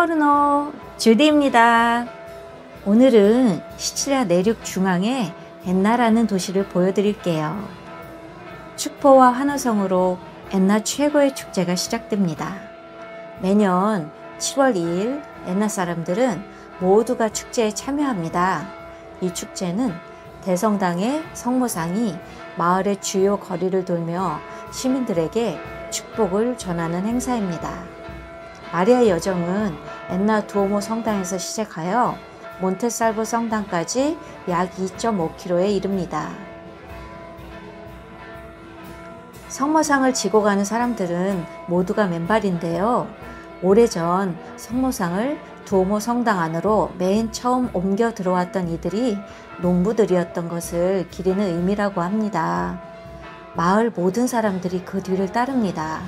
부온giorno 주디입니다. 오늘은 시칠리아 내륙 중앙의 엔나라는 도시를 보여드릴게요. 축포와 환호성으로 엔나 최고의 축제가 시작됩니다. 매년 7월 2일 엔나 사람들은 모두가 축제에 참여합니다. 이 축제는 대성당의 성모상이 마을의 주요 거리를 돌며 시민들에게 축복을 전하는 행사입니다. 마리아 여정은 엔나 두오모 성당에서 시작하여 몬테살보 성당까지 약 2.5km에 이릅니다. 성모상을 지고 가는 사람들은 모두가 맨발인데요. 오래전 성모상을 두오모 성당 안으로 맨 처음 옮겨 들어왔던 이들이 농부들이었던 것을 기리는 의미라고 합니다. 마을 모든 사람들이 그 뒤를 따릅니다.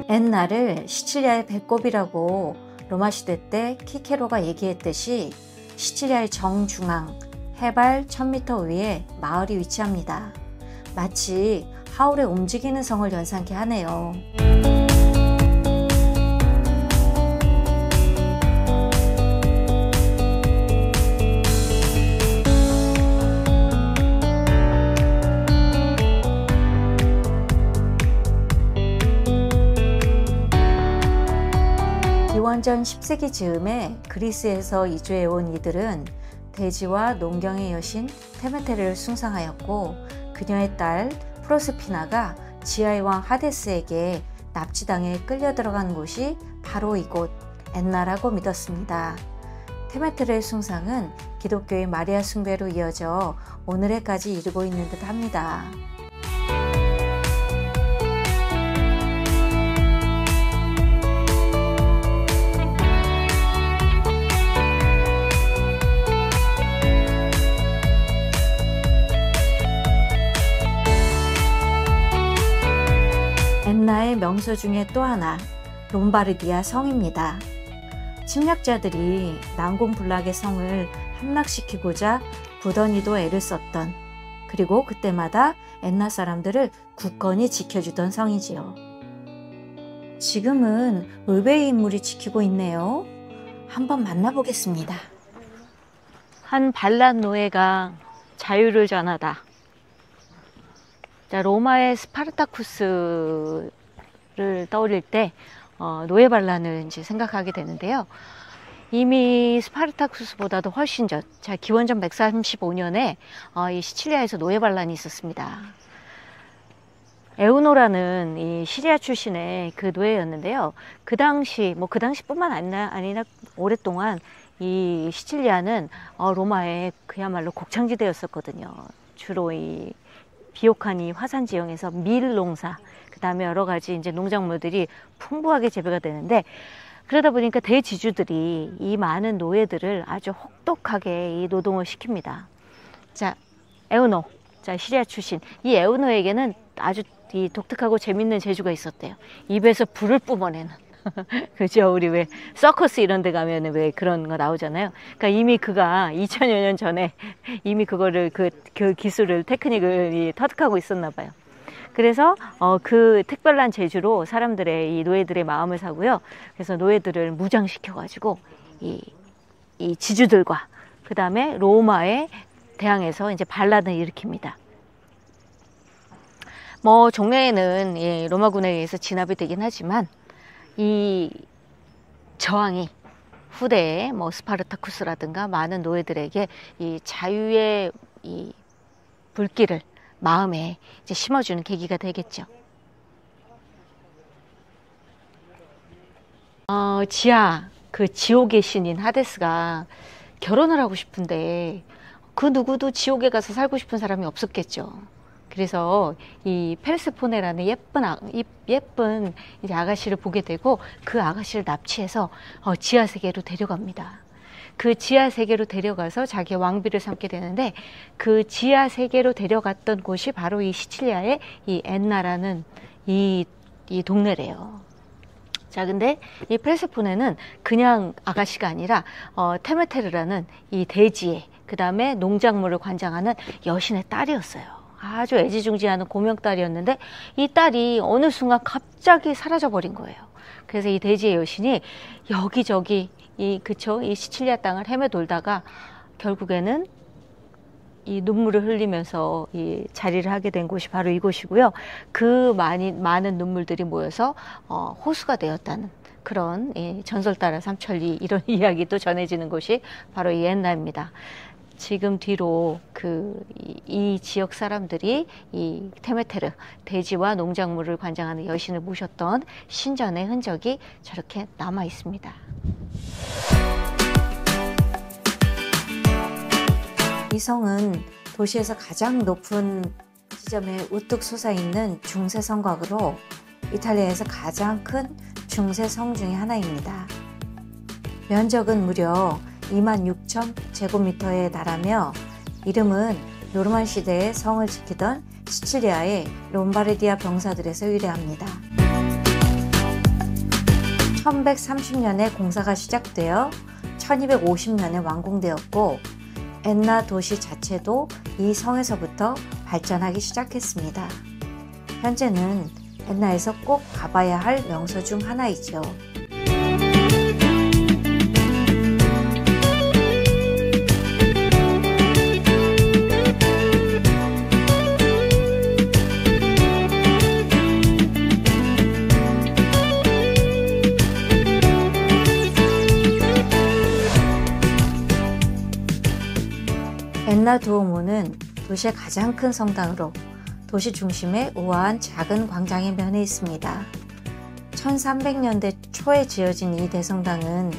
엔나를 시칠리아의 배꼽이라고 로마 시대 때 키케로가 얘기했듯이 시칠리아의 정중앙 해발 1000m 위에 마을이 위치합니다. 마치 하울의 움직이는 성을 연상케 하네요. 기원전 10세기 즈음에 그리스에서 이주해온 이들은 대지와 농경의 여신 테메테를 숭상하였고 그녀의 딸 프로스피나가 지하의 왕 하데스에게 납치당해 끌려 들어간 곳이 바로 이곳 엔나라고 믿었습니다. 테메테의 숭상은 기독교의 마리아 숭배로 이어져 오늘에까지 이르고 있는 듯 합니다. 엔나의 명소 중에 또 하나, 롬바르디아 성입니다. 침략자들이 난공불락의 성을 함락시키고자 부던히도 애를 썼던, 그리고 그때마다 엔나 사람들을 굳건히 지켜주던 성이지요. 지금은 의외의 인물이 지키고 있네요. 한번 만나보겠습니다. 한 반란 노예가 자유를 전하다. 자, 로마의 스파르타쿠스를 떠올릴 때 노예 반란을 이제 생각하게 되는데요. 이미 스파르타쿠스보다도 훨씬 전, 자, 기원전 135년에 이 시칠리아에서 노예 반란이 있었습니다. 에우노라는 이 시리아 출신의 그 노예였는데요. 그 당시뿐만 아니라 오랫동안 이 시칠리아는 로마의 그야말로 곡창지대였었거든요. 주로 이 비오카니 화산 지형에서 밀 농사, 그 다음에 여러 가지 이제 농작물들이 풍부하게 재배가 되는데, 그러다 보니까 대지주들이 이 많은 노예들을 아주 혹독하게 이 노동을 시킵니다. 자, 에우노. 자, 시리아 출신. 이 에우노에게는 아주 이 독특하고 재밌는 재주가 있었대요. 입에서 불을 뿜어내는. 그죠? 우리 왜 서커스 이런 데 가면 왜 그런 거 나오잖아요. 그러니까 이미 그가 2000여 년 전에 이미 그거를 그 기술을 테크닉을 터득하고 있었나 봐요. 그래서 그 특별한 재주로 사람들의 이 노예들의 마음을 사고요. 그래서 노예들을 무장시켜 가지고 이 지주들과 그 다음에 로마에 대항해서 이제 반란을 일으킵니다. 뭐 종래에는 예, 로마군에 의해서 진압이 되긴 하지만 이 저항이 후대에 뭐 스파르타쿠스라든가 많은 노예들에게 이 자유의 이 불길을 마음에 이제 심어주는 계기가 되겠죠. 지하 그 지옥의 신인 하데스가 결혼을 하고 싶은데 그 누구도 지옥에 가서 살고 싶은 사람이 없었겠죠. 그래서 이 페르세포네라는 예쁜 이제 아가씨를 보게 되고 그 아가씨를 납치해서 지하 세계로 데려갑니다. 그 지하 세계로 데려가서 자기의 왕비를 삼게 되는데 그 지하 세계로 데려갔던 곳이 바로 이 시칠리아의 이 엔나라는 이 동네래요. 자, 근데 이 페르세포네는 그냥 아가씨가 아니라 테메테르라는 이 대지의 그 다음에 농작물을 관장하는 여신의 딸이었어요. 아주 애지중지하는 고명딸이었는데 이 딸이 어느 순간 갑자기 사라져 버린 거예요. 그래서 이 대지의 여신이 여기저기 이 시칠리아 땅을 헤매돌다가 결국에는 이 눈물을 흘리면서 이 자리를 하게 된 곳이 바로 이곳이고요. 그 많은 눈물들이 모여서 호수가 되었다는 그런 전설 따라 삼천리 이런 이야기도 전해지는 곳이 바로 이 엔나입니다. 지금 뒤로 이 지역 사람들이 이 테메테르 대지와 농작물을 관장하는 여신을 모셨던 신전의 흔적이 저렇게 남아 있습니다. 이 성은 도시에서 가장 높은 지점에 우뚝 솟아있는 중세 성곽으로 이탈리아에서 가장 큰 중세 성 중에 하나입니다. 면적은 무려 26,000제곱미터에 달하며 이름은 노르만 시대의 성을 지키던 시칠리아의 롬바르디아 병사들에서 유래합니다. 1130년에 공사가 시작되어 1250년에 완공되었고 엔나 도시 자체도 이 성에서부터 발전하기 시작했습니다. 현재는 엔나에서 꼭 가봐야 할 명소 중 하나이죠. 엔나 두오모는 도시의 가장 큰 성당으로 도시 중심에 우아한 작은 광장에 면해 있습니다. 1300년대 초에 지어진 이 대성당은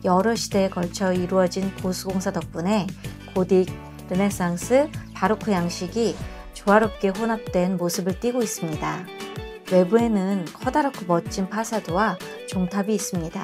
여러 시대에 걸쳐 이루어진 보수공사 덕분에 고딕, 르네상스, 바로크 양식이 조화롭게 혼합된 모습을 띠고 있습니다. 외부에는 커다랗고 멋진 파사드와 종탑이 있습니다.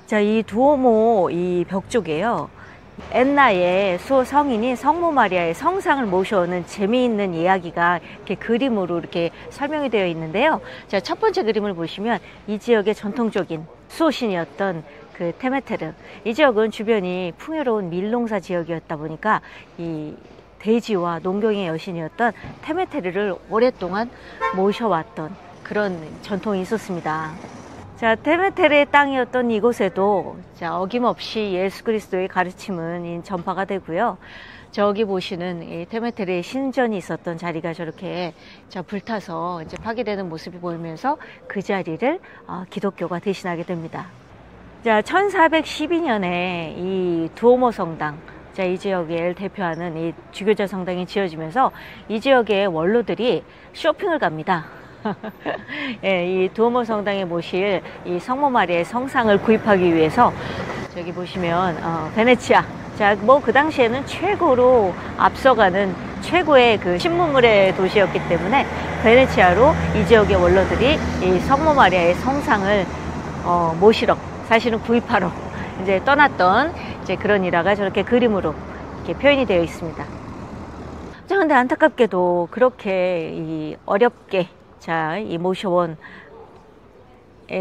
자, 이 두오모 이 벽 쪽에요. 엔나의 수호 성인인 성모 마리아의 성상을 모셔오는 재미있는 이야기가 이렇게 그림으로 이렇게 설명이 되어 있는데요. 자, 첫 번째 그림을 보시면 이 지역의 전통적인 수호신이었던 그 테메테르. 이 지역은 주변이 풍요로운 밀농사 지역이었다 보니까 이 대지와 농경의 여신이었던 테메테르를 오랫동안 모셔왔던 그런 전통이 있었습니다. 자, 테메테르의 땅이었던 이곳에도 자, 어김없이 예수 그리스도의 가르침은 전파가 되고요. 저기 보시는 이 테메테르의 신전이 있었던 자리가 저렇게 불타서 이제 파괴되는 모습이 보이면서 그 자리를 기독교가 대신하게 됩니다. 자, 1412년에 이 두오모 성당, 자, 이 지역을 대표하는 이 주교자 성당이 지어지면서 이 지역의 원로들이 쇼핑을 갑니다. 예, 이 두오모 성당에 모실 이 성모 마리아의 성상을 구입하기 위해서 저기 보시면 베네치아 자, 뭐 그 당시에는 최고로 앞서가는 최고의 그 신문물의 도시였기 때문에 베네치아로 이 지역의 원로들이 이 성모 마리아의 성상을 모시러, 사실은 구입하러 이제 떠났던 이제 그런 일화가 저렇게 그림으로 이렇게 표현이 되어 있습니다. 자, 근데 안타깝게도 그렇게 이 어렵게 자, 이 모셔온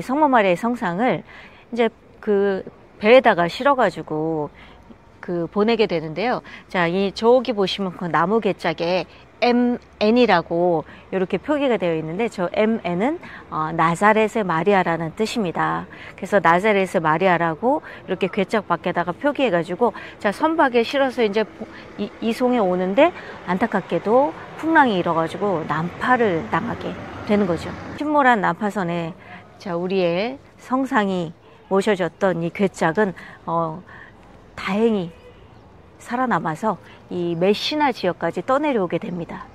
성모 마리아의 성상을 이제 그 배에다가 실어가지고 그 보내게 되는데요. 자, 이 저기 보시면 그 나무 개짝에 MN이라고 이렇게 표기가 되어 있는데, 저 MN은 나자렛의 마리아라는 뜻입니다. 그래서 나자렛의 마리아라고 이렇게 괴짝 밖에다가 표기해가지고, 자, 선박에 실어서 이제 이송해 오는데 안타깝게도 풍랑이 일어가지고 난파를 당하게 되는 거죠. 침몰한 난파선에 자, 우리의 성상이 모셔졌던 이 괴짝은 다행히 살아남아서 이 메시나 지역까지 떠내려오게 됩니다.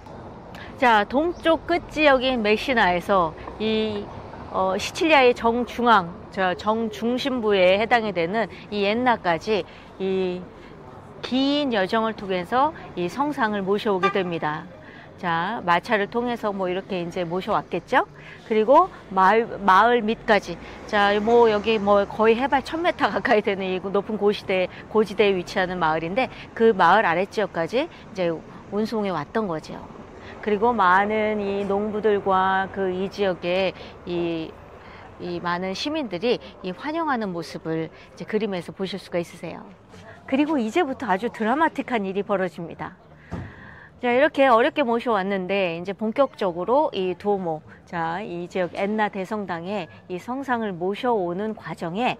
자, 동쪽 끝 지역인 메시나에서 이 시칠리아의 정중앙, 정중심부에 해당이 되는 이 엔나까지 이 긴 여정을 통해서 이 성상을 모셔오게 됩니다. 자, 마차를 통해서 뭐 이렇게 이제 모셔왔겠죠? 그리고 마을 밑까지. 자, 뭐 여기 뭐 거의 해발 1000m 가까이 되는 이 높은 고지대에 위치하는 마을인데, 그 마을 아랫지역까지 이제 운송해 왔던 거죠. 그리고 많은 이 농부들과 그 이 지역에 이 많은 시민들이 이 환영하는 모습을 이제 그림에서 보실 수가 있으세요. 그리고 이제부터 아주 드라마틱한 일이 벌어집니다. 자, 이렇게 어렵게 모셔왔는데 이제 본격적으로 이 두오모, 자, 이 지역 엔나 대성당에 이 성상을 모셔오는 과정에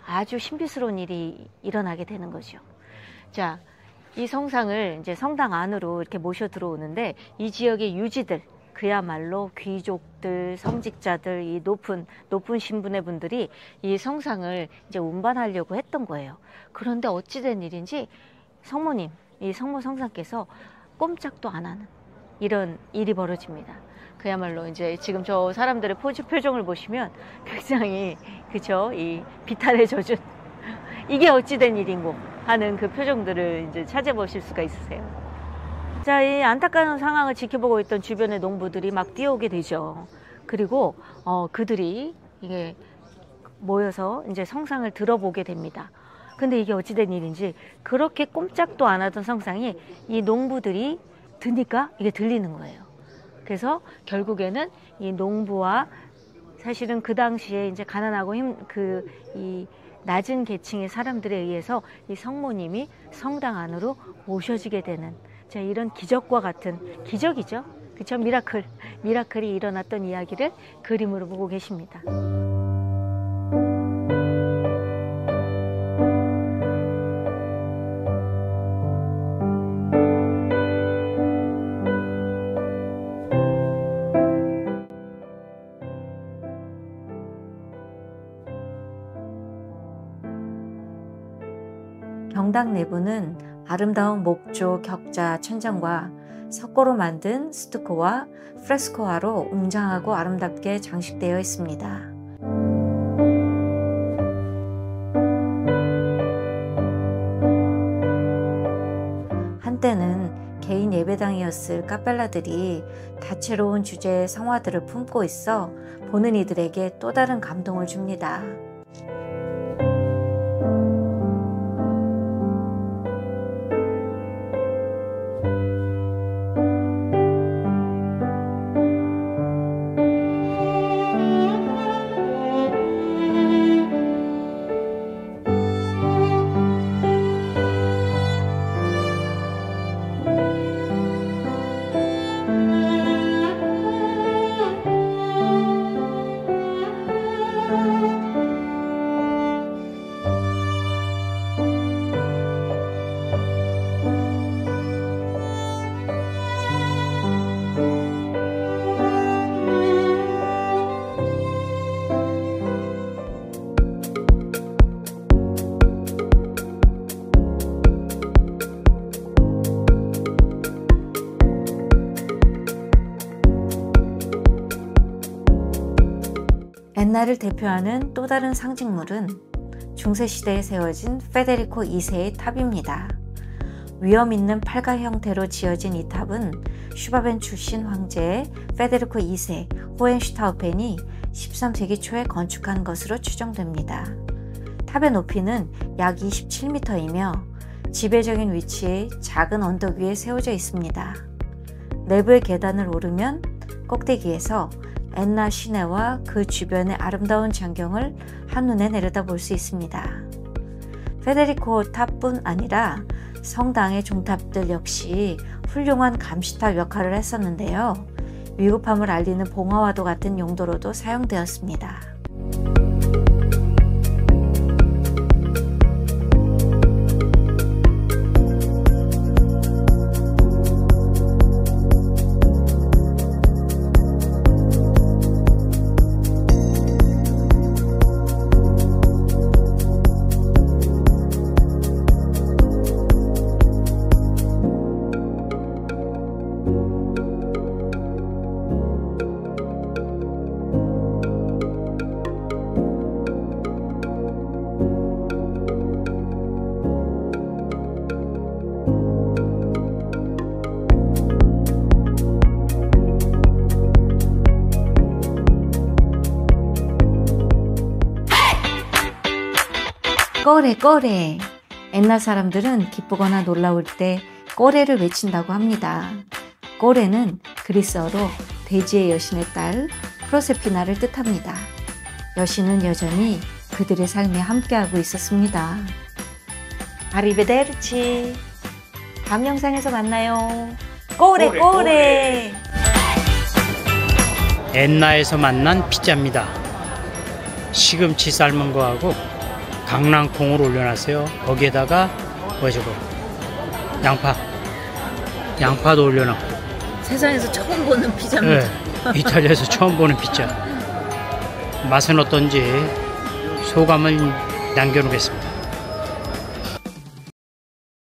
아주 신비스러운 일이 일어나게 되는 거죠. 자, 이 성상을 이제 성당 안으로 이렇게 모셔 들어오는데, 이 지역의 유지들, 그야말로 귀족들, 성직자들, 이 높은 신분의 분들이 이 성상을 이제 운반하려고 했던 거예요. 그런데 어찌된 일인지 성모님, 이 성모 성상께서 꼼짝도 안 하는 이런 일이 벌어집니다. 그야말로 이제 지금 저 사람들의 표정을 보시면 굉장히, 그쵸, 이 비탄에 젖은 이게 어찌된 일인고 하는 그 표정들을 이제 찾아보실 수가 있으세요. 자, 이 안타까운 상황을 지켜보고 있던 주변의 농부들이 막 뛰어오게 되죠. 그리고 그들이 이게 모여서 이제 성상을 들어보게 됩니다. 근데 이게 어찌된 일인지 그렇게 꼼짝도 안 하던 성상이 이 농부들이 드니까 이게 들리는 거예요. 그래서 결국에는 이 농부와, 사실은 그 당시에 이제 가난하고 이 낮은 계층의 사람들에 의해서 이 성모님이 성당 안으로 모셔지게 되는, 자, 이런 기적과 같은 기적이죠. 그쵸? 미라클이 일어났던 이야기를 그림으로 보고 계십니다. 경당 내부는 아름다운 목조 격자 천장과 석고로 만든 스투코와 프레스코화로 웅장하고 아름답게 장식되어 있습니다. 한때는 개인 예배당이었을 카펠라들이 다채로운 주제의 성화들을 품고 있어 보는 이들에게 또 다른 감동을 줍니다. 엔나를 대표하는 또 다른 상징물은 중세시대에 세워진 페데리코 2세의 탑입니다. 위험 있는 팔각 형태로 지어진 이 탑은 슈바벤 출신 황제 페데리코 2세 호헨슈타우펜이 13세기 초에 건축한 것으로 추정됩니다. 탑의 높이는 약 27m이며 지배적인 위치에 작은 언덕 위에 세워져 있습니다. 내부의 계단을 오르면 꼭대기에서 엔나 시내와 그 주변의 아름다운 장경을 한눈에 내려다볼 수 있습니다. 페데리코 탑뿐 아니라 성당의 종탑들 역시 훌륭한 감시탑 역할을 했었는데요. 위급함을 알리는 봉화와도 같은 용도로도 사용되었습니다. 꼬레 꼬레. 옛날 사람들은 기쁘거나 놀라울 때 꼬레를 외친다고 합니다. 꼬레는 그리스어로 대지의 여신의 딸 프로세피나를 뜻합니다. 여신은 여전히 그들의 삶에 함께하고 있었습니다. 아리베데르치. 다음 영상에서 만나요. 꼬레 꼬레. 엔나에서 만난 피자입니다. 시금치 삶은 거하고 강낭콩을 올려놨어요. 거기에다가 저거 양파도 올려놨고. 세상에서 처음 보는 피자입니다. 네, 이탈리아에서 처음 보는 피자. 맛은 어떤지 소감을 남겨놓겠습니다.